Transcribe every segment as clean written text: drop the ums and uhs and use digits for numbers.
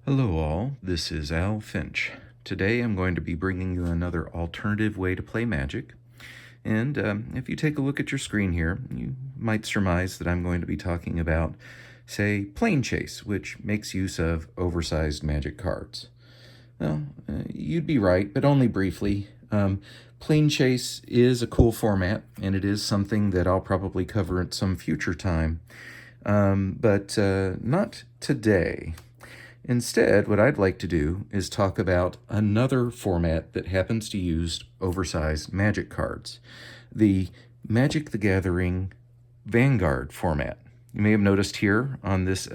Hello all, this is Al Finch. Today I'm going to be bringing you another alternative way to play Magic. And if you take a look at your screen here, you might surmise that I'm going to be talking about, say, Plane Chase, which makes use of oversized Magic cards. Well, you'd be right, but only briefly. Plane Chase is a cool format, and it is something that I'll probably cover at some future time, but not today. Instead, what I'd like to do is talk about another format that happens to use oversized Magic cards, the Magic the Gathering Vanguard format. You may have noticed here on this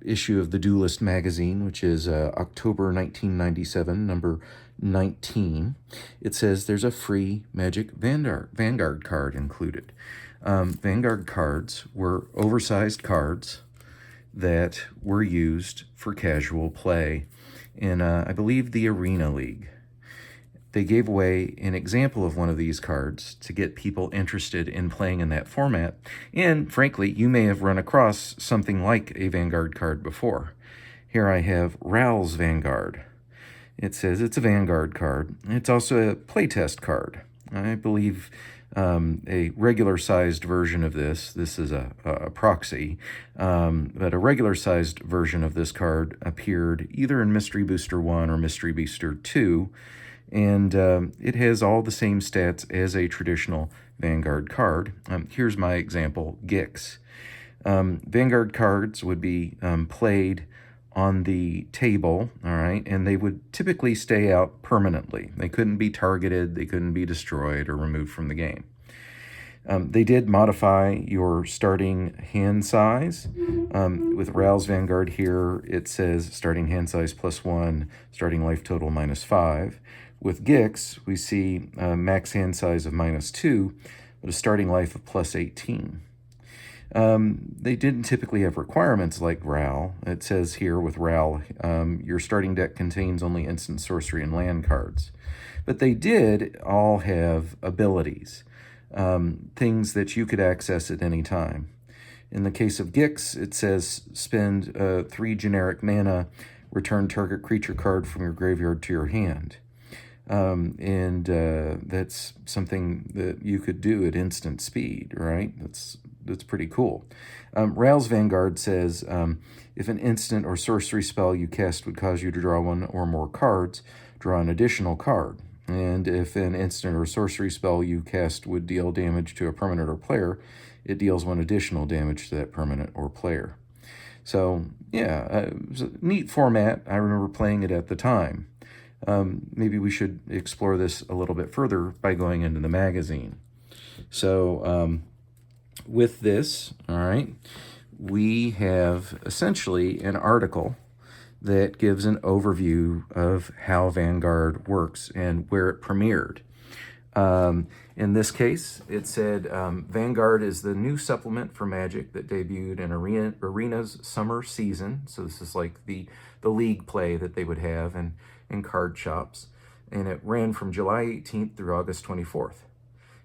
issue of the Duelist magazine, which is October 1997, number 19, it says there's a free Magic Vanguard card included. Vanguard cards were oversized cards that were used for casual play in, I believe, the Arena League. They gave away an example of one of these cards to get people interested in playing in that format, and frankly, you may have run across something like a Vanguard card before. Here I have Ral's Vanguard. It says it's a Vanguard card. It's also a playtest card. I believe a regular-sized version of this is a proxy, but a regular-sized version of this card appeared either in Mystery Booster 1 or Mystery Booster 2, and it has all the same stats as a traditional Vanguard card. Here's my example, Gix. Vanguard cards would be played on the table, all right, and they would typically stay out permanently. They couldn't be targeted, they couldn't be destroyed or removed from the game. They did modify your starting hand size. With Ral's Vanguard here, it says starting hand size +1, starting life total -5. With Gix, we see a max hand size of -2, but a starting life of +18. They didn't typically have requirements like Ral. It says here with Ral, your starting deck contains only instant, sorcery, and land cards. But they did all have abilities, things that you could access at any time. In the case of Gix, it says spend 3 generic mana, return target creature card from your graveyard to your hand. That's something that you could do at instant speed, right? That's pretty cool. Ral's Vanguard says, if an instant or sorcery spell you cast would cause you to draw 1 or more cards, draw an additional card. And if an instant or sorcery spell you cast would deal damage to a permanent or player, it deals 1 additional damage to that permanent or player. So, yeah, it was a neat format. I remember playing it at the time. Maybe we should explore this a little bit further by going into the magazine. So, with this, all right, we have essentially an article that gives an overview of how Vanguard works and where it premiered. In this case, it said Vanguard is the new supplement for Magic that debuted in Arena's summer season. So this is like the league play that they would have in card shops. And it ran from July 18th through August 24th.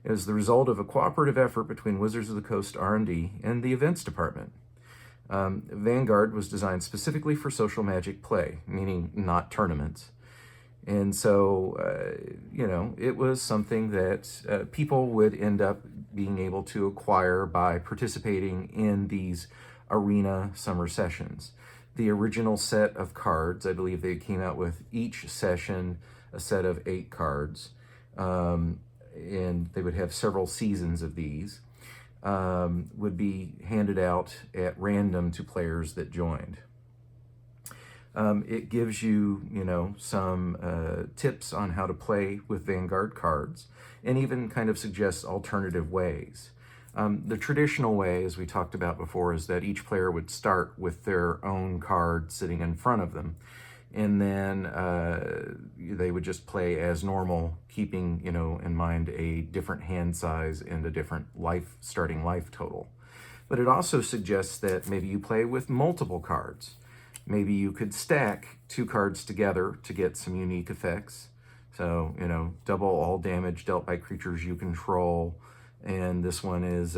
It was the result of a cooperative effort between Wizards of the Coast R&D and the events department. Vanguard was designed specifically for social Magic play, meaning not tournaments. And so, it was something that people would end up being able to acquire by participating in these arena summer sessions. The original set of cards, I believe they came out with each session a set of 8 cards, and they would have several seasons of these, would be handed out at random to players that joined. It gives you, some tips on how to play with Vanguard cards, and even kind of suggests alternative ways. The traditional way, as we talked about before, is that each player would start with their own card sitting in front of them, and then they would just play as normal, keeping, in mind a different hand size and a different starting life total. But it also suggests that maybe you play with multiple cards. Maybe you could stack 2 cards together to get some unique effects. So, double all damage dealt by creatures you control. And this one is,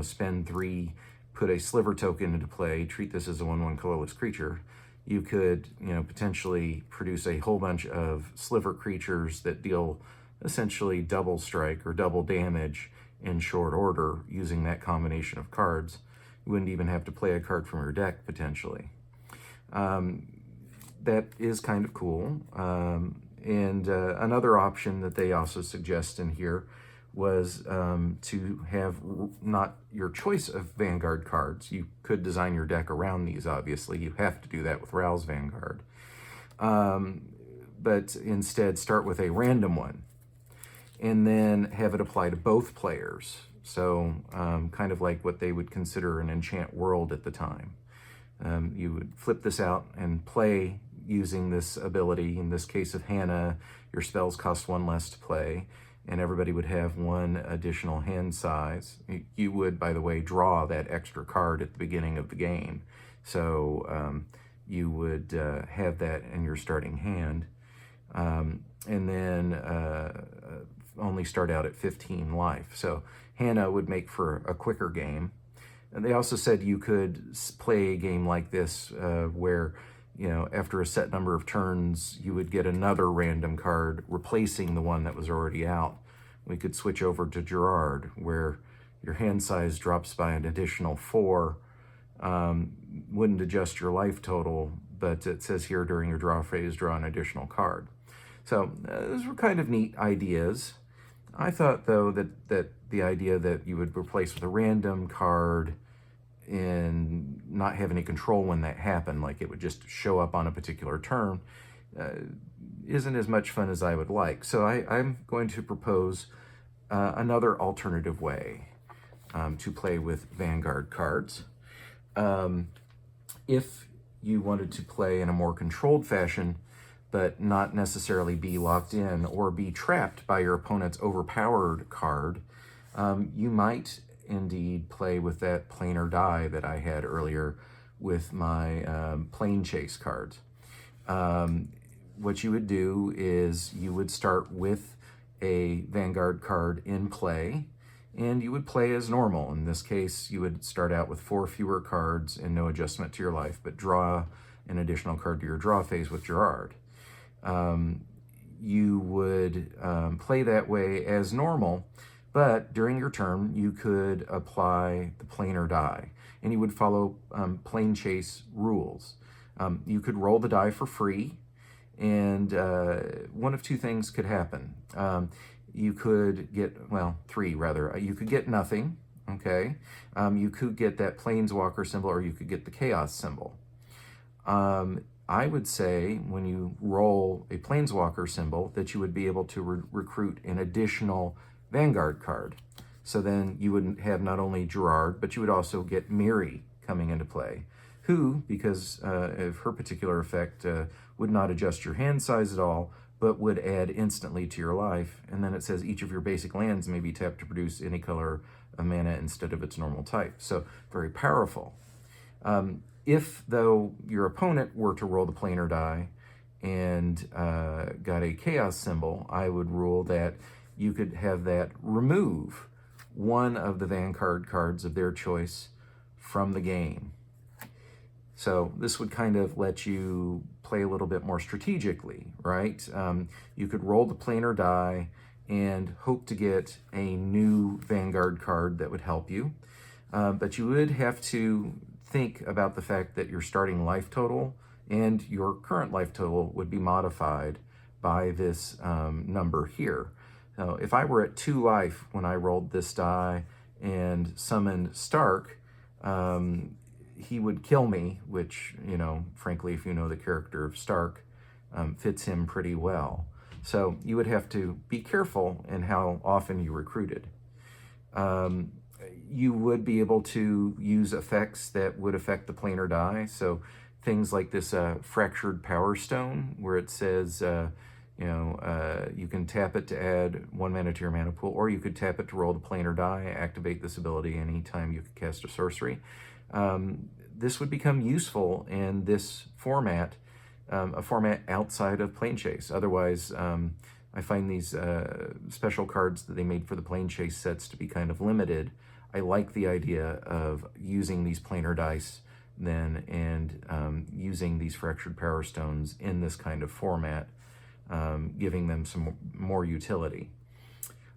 spend 3 put a sliver token into play, treat this as a 1/1 colorless creature, you could, potentially produce a whole bunch of sliver creatures that deal essentially double strike or double damage in short order using that combination of cards. You wouldn't even have to play a card from your deck, potentially. That is kind of cool. And another option that they also suggest in here was to have not your choice of Vanguard cards. You could design your deck around these, obviously. You have to do that with Ral's Vanguard. But instead start with a random one and then have it apply to both players. So kind of like what they would consider an enchant world at the time. You would flip this out and play using this ability. In this case of Hannah, your spells cost 1 less to play, and everybody would have 1 additional hand size. You would, by the way, draw that extra card at the beginning of the game. So you would have that in your starting hand. And then only start out at 15 life. So Hannah would make for a quicker game. And they also said you could play a game like this where, after a set number of turns, you would get another random card replacing the one that was already out. We could switch over to Gerard, where your hand size drops by an additional 4. Wouldn't adjust your life total, but it says here during your draw phase, draw an additional card. So those were kind of neat ideas. I thought, though, that the idea that you would replace with a random card and not have any control when that happened, like it would just show up on a particular turn, isn't as much fun as I would like. So I'm going to propose another alternative way to play with Vanguard cards. If you wanted to play in a more controlled fashion, but not necessarily be locked in or be trapped by your opponent's overpowered card, you might indeed play with that planar die that I had earlier with my plane chase cards. What you would do is you would start with a Vanguard card in play, and you would play as normal. In this case, you would start out with 4 fewer cards and no adjustment to your life, but draw an additional card to your draw phase with Gerard. You would play that way as normal, but during your turn, you could apply the planar die, and you would follow plane chase rules. You could roll the die for free, and one of 2 things could happen. You could get, 3 rather. You could get nothing, okay? You could get that planeswalker symbol, or you could get the chaos symbol. I would say when you roll a planeswalker symbol that you would be able to recruit an additional Vanguard card. So then you would have not only Gerard, but you would also get Miri coming into play, who, because of her particular effect, would not adjust your hand size at all, but would add instantly to your life. And then it says each of your basic lands may be tapped to produce any color of mana instead of its normal type. So very powerful. If, though, your opponent were to roll the planar die and got a chaos symbol, I would rule that you could have that remove one of the Vanguard cards of their choice from the game. So this would kind of let you play a little bit more strategically, right? You could roll the planar die and hope to get a new Vanguard card that would help you. But you would have to think about the fact that your starting life total and your current life total would be modified by this number here. So if I were at 2 life when I rolled this die and summoned Stark, he would kill me, which, frankly, if you know the character of Stark, fits him pretty well. So you would have to be careful in how often you recruited. You would be able to use effects that would affect the planar die. So things like this Fractured Power Stone, where it says, you can tap it to add 1 mana to your mana pool, or you could tap it to roll the planar die, activate this ability anytime you could cast a sorcery. This would become useful in this format, a format outside of Plane Chase. Otherwise, I find these special cards that they made for the Plane Chase sets to be kind of limited. I like the idea of using these planar dice then and using these fractured power stones in this kind of format, giving them some more utility.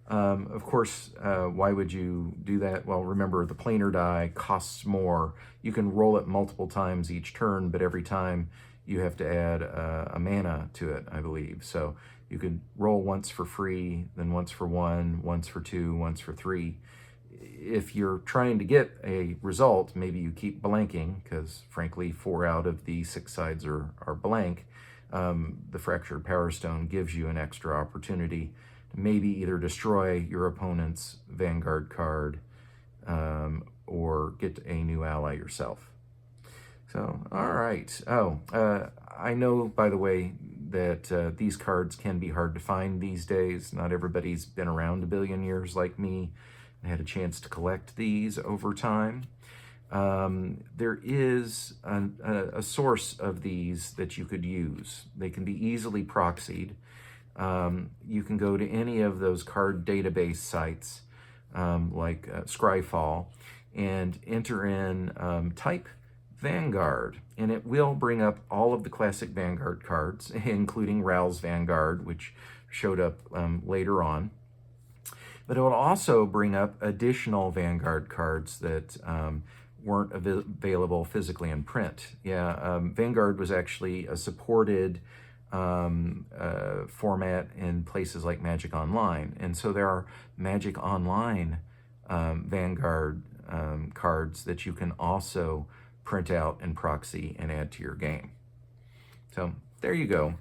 Of course, why would you do that? Well, remember, the planar die costs more. You can roll it multiple times each turn, but every time you have to add a mana to it, I believe. So you could roll once for free, then once for 1, once for 2, once for 3. If you're trying to get a result, maybe you keep blanking, because frankly, 4 out of the 6 sides are blank. The Fractured Power Stone gives you an extra opportunity to maybe either destroy your opponent's Vanguard card or get a new ally yourself. So, all right. Oh, I know, by the way, that these cards can be hard to find these days. Not everybody's been around a billion years like me. I had a chance to collect these over time. There is a source of these that you could use. They can be easily proxied. You can go to any of those card database sites like Scryfall and enter in type Vanguard, and it will bring up all of the classic Vanguard cards, including Ral's Vanguard, which showed up later on. But it will also bring up additional Vanguard cards that weren't available physically in print. Yeah, Vanguard was actually a supported format in places like Magic Online. And so there are Magic Online Vanguard cards that you can also print out and proxy and add to your game. So there you go.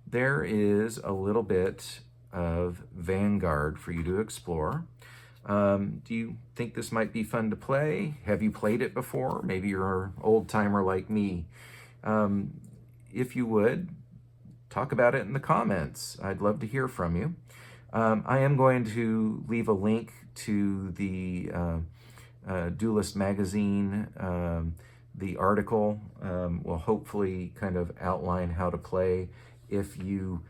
There is a little bit of Vanguard for you to explore. Do you think this might be fun to play? Have you played it before? Maybe you're an old timer like me. If you would, talk about it in the comments. I'd love to hear from you. I am going to leave a link to the Duelist magazine. The article will hopefully kind of outline how to play if you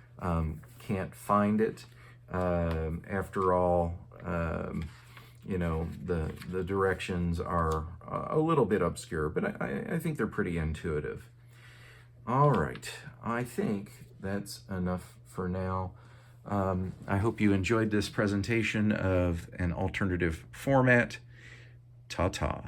can't find it. After all, you know, the directions are a little bit obscure, but I think they're pretty intuitive. All right, I think that's enough for now. I hope you enjoyed this presentation of an alternative format. Ta-ta.